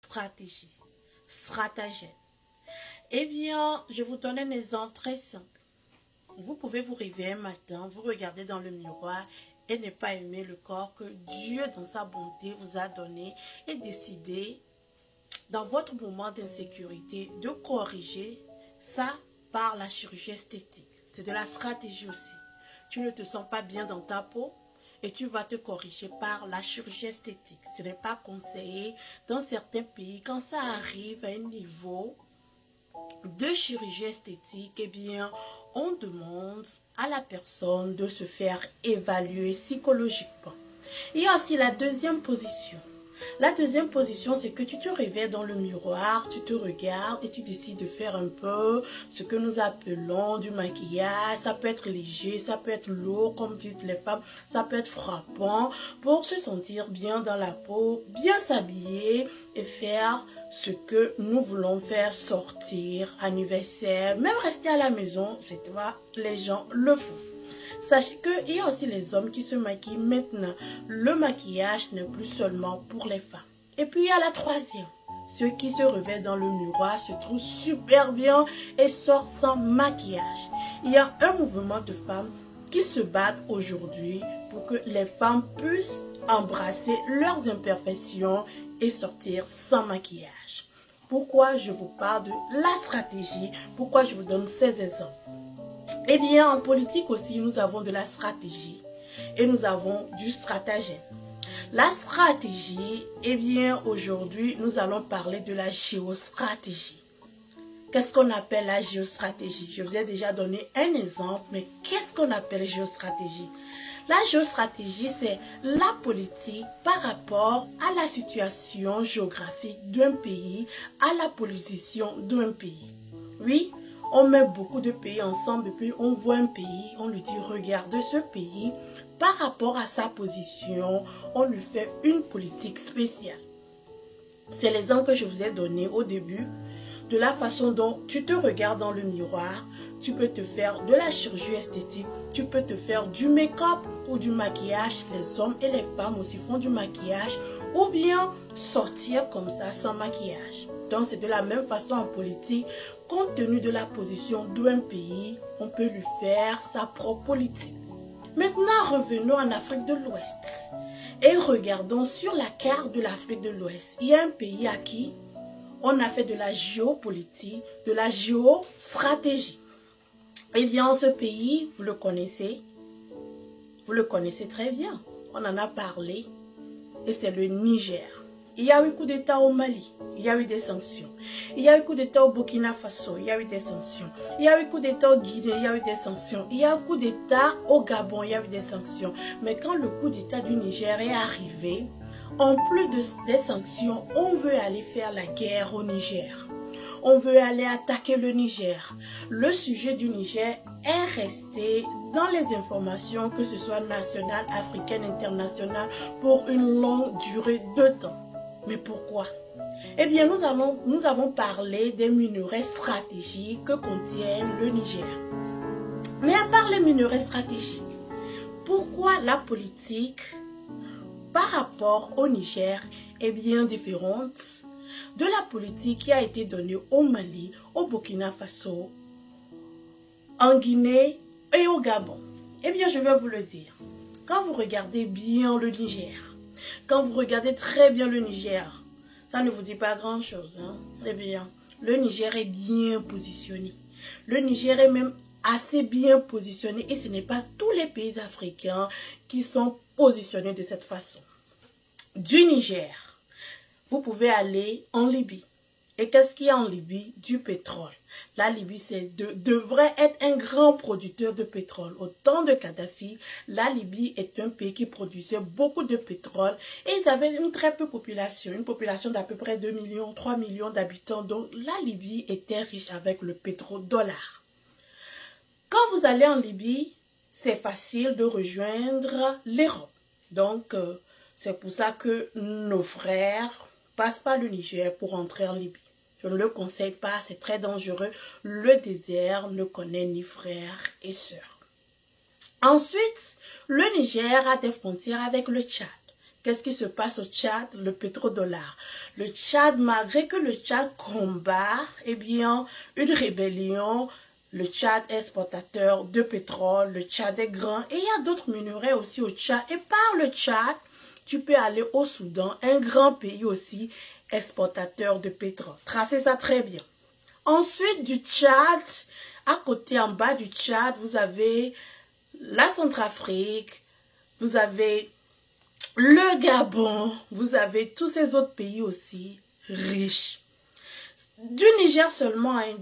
stratégie, stratagème. Eh bien, je vous donne un exemple très simple. Vous pouvez vous réveiller un matin, vous regardez dans le miroir et ne pas aimer le corps que Dieu, dans sa bonté, vous a donné et décider, dans votre moment d'insécurité, de corriger ça par la chirurgie esthétique. C'est de la stratégie aussi. Tu ne te sens pas bien dans ta peau et tu vas te corriger par la chirurgie esthétique. Ce n'est pas conseillé dans certains pays. Quand ça arrive à un niveau de chirurgie esthétique, eh bien, on demande à la personne de se faire évaluer psychologiquement. Il y a aussi la deuxième position. La deuxième position, c'est que tu te réveilles dans le miroir, tu te regardes et tu décides de faire un peu ce que nous appelons du maquillage. Ça peut être léger, ça peut être lourd, comme disent les femmes, ça peut être frappant pour se sentir bien dans la peau, bien s'habiller et faire ce que nous voulons faire, sortir, anniversaire, même rester à la maison, c'est toi, les gens le font. Sachez qu'il y a aussi les hommes qui se maquillent maintenant. Le maquillage n'est plus seulement pour les femmes. Et puis il y a la troisième. Ceux qui se réveillent dans le miroir se trouvent super bien et sortent sans maquillage. Il y a un mouvement de femmes qui se battent aujourd'hui pour que les femmes puissent embrasser leurs imperfections et sortir sans maquillage. Pourquoi je vous parle de la stratégie? Pourquoi je vous donne ces exemples? Eh bien, en politique aussi, nous avons de la stratégie et nous avons du stratagème. La stratégie, eh bien, aujourd'hui, nous allons parler de la géostratégie. Qu'est-ce qu'on appelle la géostratégie? Je vous ai déjà donné un exemple, mais qu'est-ce qu'on appelle géostratégie? La géostratégie, c'est la politique par rapport à la situation géographique d'un pays, à la position d'un pays. Oui, on met beaucoup de pays ensemble et puis on voit un pays, on lui dit regarde ce pays, par rapport à sa position, on lui fait une politique spéciale. C'est l'exemple que je vous ai donné au début, de la façon dont tu te regardes dans le miroir, tu peux te faire de la chirurgie esthétique, tu peux te faire du make-up ou du maquillage, les hommes et les femmes aussi font du maquillage, ou bien sortir comme ça sans maquillage. Donc c'est de la même façon en politique, compte tenu de la position d'un pays, on peut lui faire sa propre politique. Maintenant revenons en Afrique de l'Ouest et regardons sur la carte de l'Afrique de l'Ouest. Il y a un pays à qui on a fait de la géopolitique, de la géostratégie. Eh bien, ce pays, vous le connaissez très bien. On en a parlé et c'est le Niger. Il y a eu coup d'État au Mali, il y a eu des sanctions. Il y a eu coup d'État au Burkina Faso, il y a eu des sanctions. Il y a eu coup d'État au Guinée, il y a eu des sanctions. Il y a eu coup d'État au Gabon, il y a eu des sanctions. Mais quand le coup d'État du Niger est arrivé, en plus des sanctions, on veut aller faire la guerre au Niger. On veut aller attaquer le Niger. Le sujet du Niger est resté dans les informations, que ce soit nationales, africaines, internationales, pour une longue durée de temps. Mais pourquoi? Eh bien, nous avons parlé des minerais stratégiques que contient le Niger. Mais à part les minerais stratégiques, pourquoi la politique par rapport au Niger est bien différente de la politique qui a été donnée au Mali, au Burkina Faso, en Guinée et au Gabon? Eh bien, je vais vous le dire. Quand vous regardez bien le Niger, quand vous regardez très bien le Niger, ça ne vous dit pas grand-chose. Hein? Eh bien, le Niger est bien positionné. Le Niger est même assez bien positionné et ce n'est pas tous les pays africains qui sont positionnés de cette façon. Du Niger, vous pouvez aller en Libye. Et qu'est-ce qu'il y a en Libye? Du pétrole. La Libye devrait être un grand producteur de pétrole. Au temps de Kadhafi, la Libye est un pays qui produisait beaucoup de pétrole et ils avaient une très peu de population, une population d'à peu près 2 millions, 3 millions d'habitants. Donc la Libye était riche avec le pétrodollar. Quand vous allez en Libye, c'est facile de rejoindre l'Europe. Donc c'est pour ça que nos frères passent par le Niger pour entrer en Libye. Je ne le conseille pas, c'est très dangereux. Le désert ne connaît ni frères et sœurs. Ensuite, le Niger a des frontières avec le Tchad. Qu'est-ce qui se passe au Tchad? Le pétrodollar. Le Tchad, malgré que le Tchad combat, eh bien, une rébellion, le Tchad est exportateur de pétrole, le Tchad est grand et il y a d'autres minerais aussi au Tchad. Et par le Tchad, tu peux aller au Soudan, un grand pays aussi exportateur de pétrole. Tracez ça très bien. Ensuite, du Tchad, à côté, en bas du Tchad, vous avez la Centrafrique, vous avez le Gabon, vous avez tous ces autres pays aussi riches. Du Niger seulement, hein,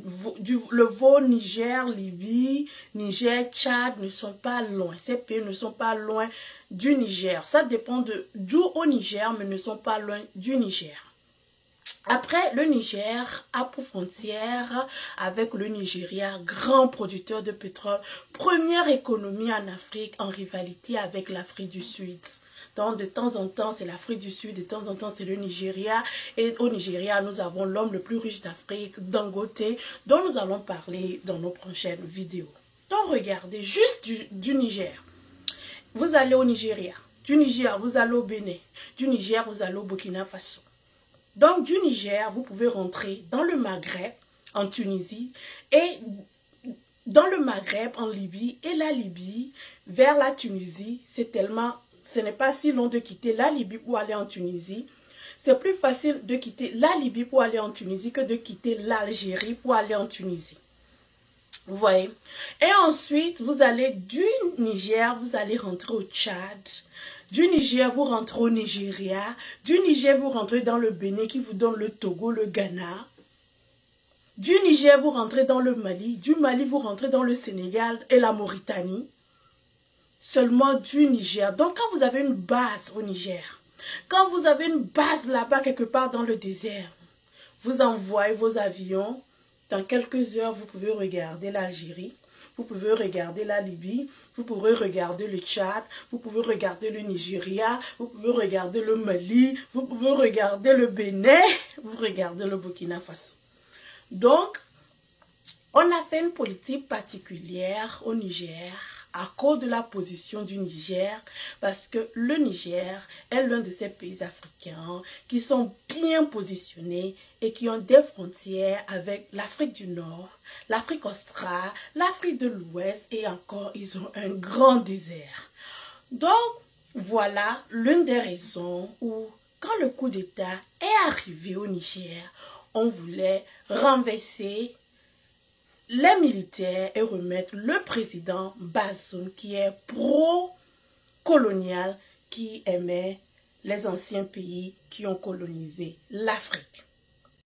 le Vaud, Niger, Libye, Niger, Tchad ne sont pas loin. Ces pays ne sont pas loin du Niger. Ça dépend d'où au Niger, mais ne sont pas loin du Niger. Après, le Niger a pour frontière avec le Nigeria, grand producteur de pétrole, première économie en Afrique en rivalité avec l'Afrique du Sud. Donc, de temps en temps, c'est l'Afrique du Sud, de temps en temps, c'est le Nigeria. Et au Nigeria, nous avons l'homme le plus riche d'Afrique, Dangote, dont nous allons parler dans nos prochaines vidéos. Donc, regardez, juste du Niger. Vous allez au Nigeria. Du Niger, vous allez au Bénin. Du Niger, vous allez au Burkina Faso. Donc, du Niger, vous pouvez rentrer dans le Maghreb, en Tunisie, et dans le Maghreb, en Libye, et la Libye, vers la Tunisie, ce n'est pas si long de quitter la Libye pour aller en Tunisie. C'est plus facile de quitter la Libye pour aller en Tunisie que de quitter l'Algérie pour aller en Tunisie. Vous voyez? Et ensuite, vous allez du Niger, vous allez rentrer au Tchad. Du Niger, vous rentrez au Nigeria. Du Niger, vous rentrez dans le Bénin qui vous donne le Togo, le Ghana. Du Niger, vous rentrez dans le Mali. Du Mali, vous rentrez dans le Sénégal et la Mauritanie. Seulement du Niger. Donc, quand vous avez une base au Niger, quand vous avez une base là-bas quelque part dans le désert, vous envoyez vos avions. Dans quelques heures, vous pouvez regarder l'Algérie. Vous pouvez regarder la Libye, vous pouvez regarder le Tchad, vous pouvez regarder le Nigeria, vous pouvez regarder le Mali, vous pouvez regarder le Bénin, vous regardez le Burkina Faso. Donc, on a fait une politique particulière au Niger à cause de la position du Niger, parce que le Niger est l'un de ces pays africains qui sont bien positionnés et qui ont des frontières avec l'Afrique du Nord, l'Afrique australe, l'Afrique de l'Ouest et encore, ils ont un grand désert. Donc, voilà l'une des raisons où, quand le coup d'État est arrivé au Niger, on voulait renverser les militaires et remettre le président Bazoum qui est pro-colonial, qui aimait les anciens pays qui ont colonisé l'Afrique.